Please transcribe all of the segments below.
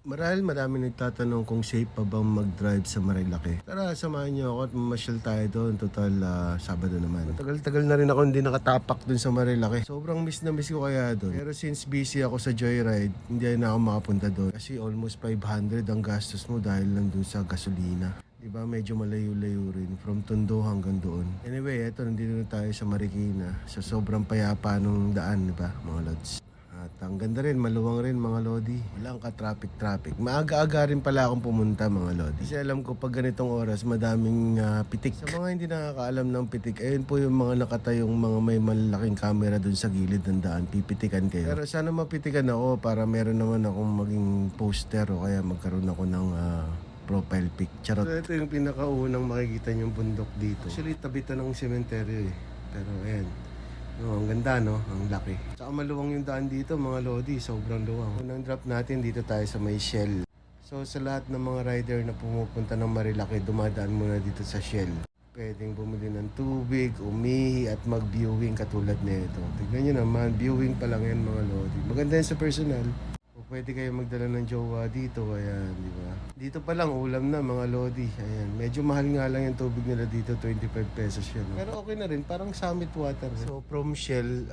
Marahil marami nagtatanong kung safe pa bang mag-drive sa Marilaki. Tara, samahan niyo ako at mamasyal tayo doon. Total, Sabado naman. Tagal-tagal na rin ako hindi nakatapak doon sa Marilaki. Sobrang miss na miss ko kaya doon. Pero since busy ako sa Joyride, hindi na ako makapunta doon. Kasi almost 500 ang gastos mo dahil lang doon sa gasolina. Diba, medyo malayo-layo rin from Tondo hanggang doon. Anyway, eto, nandito na tayo sa Marikina. Sa sobrang payapa nung daan, diba, mga lods. At ang ganda rin, maluwang rin mga lodi. Walang ka-traffic. Maaga-aga rin pala akong pumunta mga lodi. Kasi alam ko pag ganitong oras, madaming pitik. Sa mga hindi nakakaalam ng pitik, ayun po yung mga nakatayong mga may malaking camera dun sa gilid ng daan. Pipitikan kayo. Pero sana mapitikan ako para meron naman akong maging poster o kaya magkaroon ako ng profile pic. Charot. So, ito yung pinakaunang makikita yung bundok dito. Actually, tabitan ng sementeryo eh. Pero ayan. Ang ganda, no? Ang laki. Saka maluwang yung daan dito, mga lodi. Sobrang luwang. Unang drop natin, dito tayo sa may Shell. So, sa lahat ng mga rider na pumupunta ng Marilaki, dumadaan muna dito sa Shell. Pwedeng bumili ng tubig, umihi, at mag-viewing katulad nito. Tignan nyo naman, viewing pa lang yan, mga lodi. Maganda yan sa personal. O pwede kayo magdala ng jowa dito, ayan, di ba? Dito pa lang, ulam na, mga lodi. Ayan, medyo mahal nga lang yung tubig nila dito, 25 pesos yan. No? Pero okay na rin, parang summit water. So, from Shell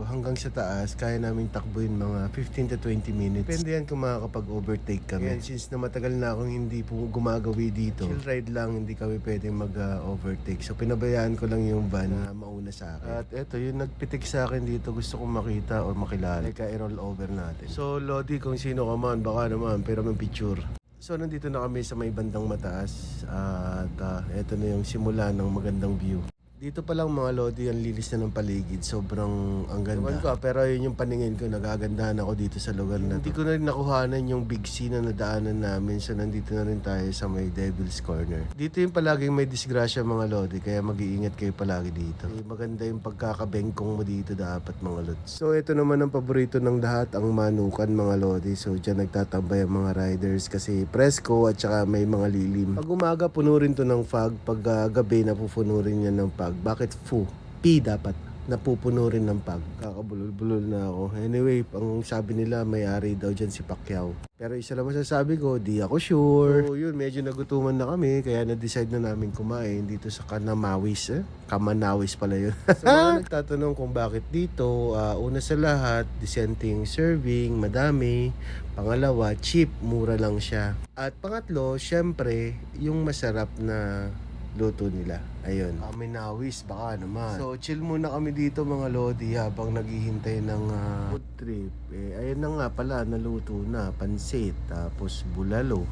hanggang sa taas, kaya namin takbuhin mga 15 to 20 minutes. Depende yan kung makakapag-overtake kami. Ayan, since na matagal na akong hindi po gumagawi dito, chill ride lang, hindi kami pwedeng mag-overtake. So, pinabayaan ko lang yung van na mauna sa akin. At eto, yung nagpitik sa akin dito, gusto kong makita o makilala. Like, i-roll over natin. So, lodi, kung sino ka man, baka naman, pero may picture. So, nandito na kami sa may bandang mataas at eto na yung simula ng magandang view. Dito pa lang mga lodi, ang lilis na ng paligid. Sobrang ang ganda. Pero yun yung paningin ko, nagagandahan ako dito sa lugar na to. Hindi ko na rin nakuhanan yung big C na nadaanan namin. So, nandito na rin tayo sa may Devil's Corner. Dito yung palaging may disgrasya mga lodi, kaya mag-iingat kayo palagi dito. Maganda yung pagkakabengkong mo dito dapat mga lods. So, ito naman ang paborito ng lahat, ang manukan mga lodi. So, dyan nagtatambay ang mga riders kasi presko at saka may mga lilim. Pag umaga, puno rin to ng fog. Pag gabi, napupuno rin yan ng fog. Bakit fu? P dapat. Napupuno rin ng pag. Kakabulol-bulol na ako. Anyway, ang sabi nila may-ari daw dyan si Pacquiao. Pero isa lang masasabi ko, di ako sure. So yun, medyo nagutuman na kami. Kaya na-decide na namin kumain dito sa Kanamawis. Kamanawis pala yun. So mga nagtatanong kung bakit dito. Una sa lahat, dissenting serving, madami. Pangalawa, cheap, mura lang siya. At pangatlo, syempre, yung masarap na luto nila. Ayun. Kami nawis, baka naman. So, chill muna kami dito mga lodi habang naghihintay ng food trip. Ayun na nga pala, naluto na. Pansit, tapos bulalo,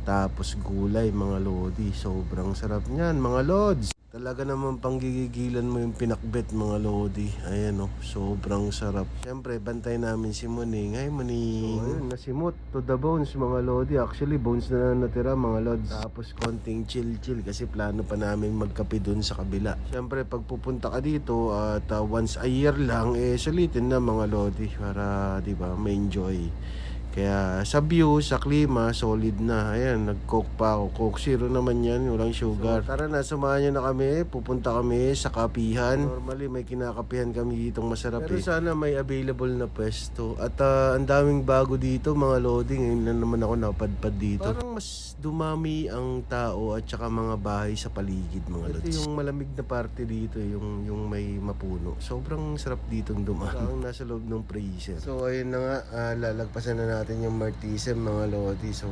tapos gulay mga lodi. Sobrang sarap niyan mga lods. Talaga naman panggigigilan mo yung pinakbet mga lodi. Ayan o, sobrang sarap. Siyempre, bantay namin si Muning. Hi Muning. So, ayun, nasimot to the bones mga lodi. Actually, bones na natira mga lods. Tapos konting chill-chill kasi plano pa namin magkape dun sa kabila. Siyempre, pag pupunta ka dito at once a year lang, sulitin na mga lodi para, di ba, ma-enjoy. Kaya sa view, sa klima, solid na. Ayan, nag-coke pa ako. Coke zero naman yan, walang sugar. So, tara na, samahan nyo na kami. Pupunta kami sa kapihan. Normally, may kinakapihan kami ditong masarap. Pero sana may available na pwesto. At ang daming bago dito, mga loading. Ngayon lang naman ako napadpad dito. Parang mas dumami ang tao at saka mga bahay sa paligid, mga lods. Ito yung malamig na party dito, yung may mapuno. Sobrang sarap ditong dumaan. Parang nasa loob ng freezer. So, ayun na nga, lalagpasan na natin yung Martisem mga lodi. So,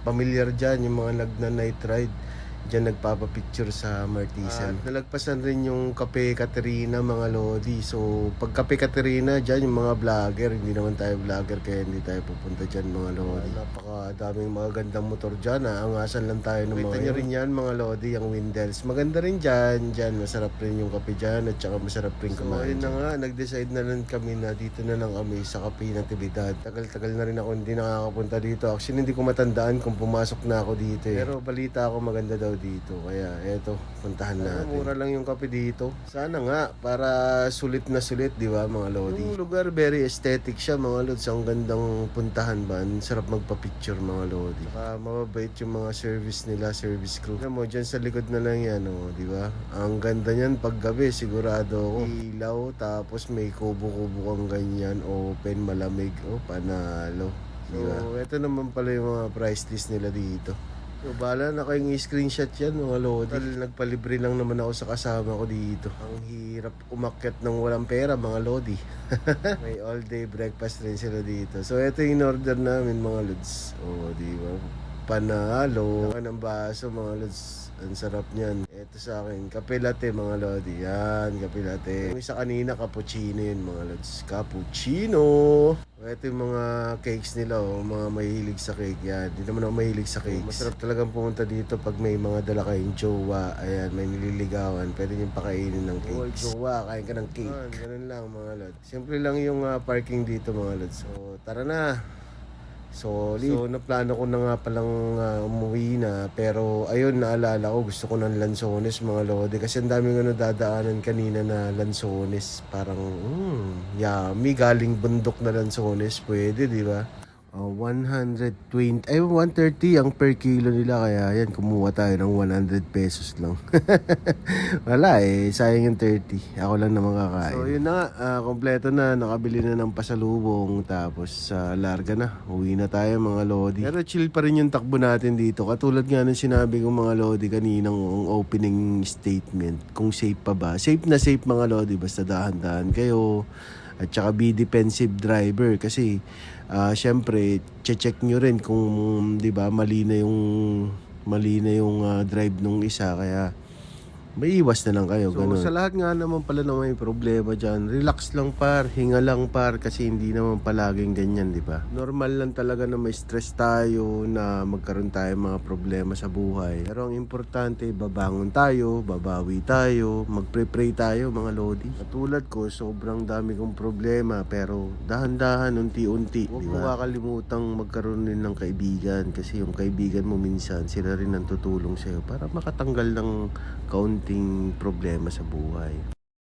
familiar dyan yung mga nagna-night ride. Diyan nagpapapicture sa Martisem. At nalagpasan rin yung Cafe Caterina mga lodi. So, pag Cafe Caterina, dyan yung mga vlogger. Hindi naman tayo vlogger kaya hindi tayo pupunta dyan mga lodi. Napakadaming mga gandang motor dyan. Angasan lang tayo ng mga. Kita nyo rin yan mga lodi, yung Windels. Maganda rin dyan. Dyan, masarap rin yung kape dyan at saka masarap rin kumain. So, ayun na nga, nag-decide na lang kami na dito na lang kami sa Cafe Natividad. Tagal-tagal na rin ako hindi nakakapunta dito. Actually, hindi ko matandaan kung pumasok na ako dito eh. Pero balita ako maganda daw dito, kaya eto, puntahan natin. Mura lang yung kape dito. Sana nga para sulit na sulit, di ba mga lodi? Yung lugar very aesthetic siya mga lods. Ang gandang puntahan ba? Ang sarap magpa-picture mga lodi. Saka mababait yung mga service nila, service crew. Alam mo, dyan sa likod na lang yan, oh, di ba? Ang ganda niyan pag gabi, sigurado ako. Ilaw, tapos may kubo-kubo kang ganyan, open, malamig, oh, panalo. So, ito naman pala yung mga price list nila dito. So, bahala na kayong i-screenshot yan mga lodi. Nagpalibre lang naman ako sa kasama ko dito. Ang hirap umakyat ng walang pera mga lodi. May all day breakfast rin sila dito. So, ito yung order namin mga lods. O, di ba? Panalo. Saka ng baso mga lods. Ang sarap niyan. Ito sa akin, kape latte mga lodi. Yan, kape latte. Yung isa kanina, cappuccino yun mga lods. Cappuccino! Ito yung mga cakes nila, mga mahilig sa cake. Yan, hindi naman ako mahilig sa cakes. Masarap talagang pumunta dito pag may mga dala kayong jowa. Ayan, may nililigawan. Pwede niyong pakainin ng cakes. Jowa, kain ka ng cake. Ganun lang mga lods. Simple lang yung parking dito mga lods. So, tara na! So, naplano ko na nga palang umuwi na. Pero, ayun, naalala ko, gusto ko ng Lanzones, mga lodi. Kasi ang daming dadaanan kanina na Lanzones. Parang, yummy. Galing bundok na Lanzones. Pwede, di ba? 120, 130 ang per kilo nila. Kaya yan, kumuha tayo ng 100 pesos lang. Wala sayang yung 30. Ako lang naman kakain. So yun na nga, kompleto na. Nakabili na ng pasalubong. Tapos larga na, uwi na tayo mga lodi. Pero chill pa rin yung takbo natin dito. Katulad nga ng sinabi ko mga lodi kaninang opening statement. Kung safe pa ba? Safe na safe mga lodi. Basta dahan-dahan kayo. At saka be defensive driver. Kasi syempre, check nyo rin kung, di ba, mali na yung drive nung isa, kaya may iwas na lang kayo. So, ganun. Sa lahat nga naman pala na may problema dyan, relax lang par, hinga lang par, kasi hindi naman palaging ganyan, di ba? Normal lang talaga na may stress tayo, na magkaroon tayo mga problema sa buhay. Pero ang importante, babangon tayo, babawi tayo, magpre-pray tayo mga lodi. Katulad ko, sobrang dami kong problema, pero dahan-dahan, unti-unti, di ba? Huwag kakalimutang magkaroon din ng kaibigan, kasi yung kaibigan mo minsan, sila rin ang tutulong sa'yo para makatanggal ng kaunting problema sa buhay.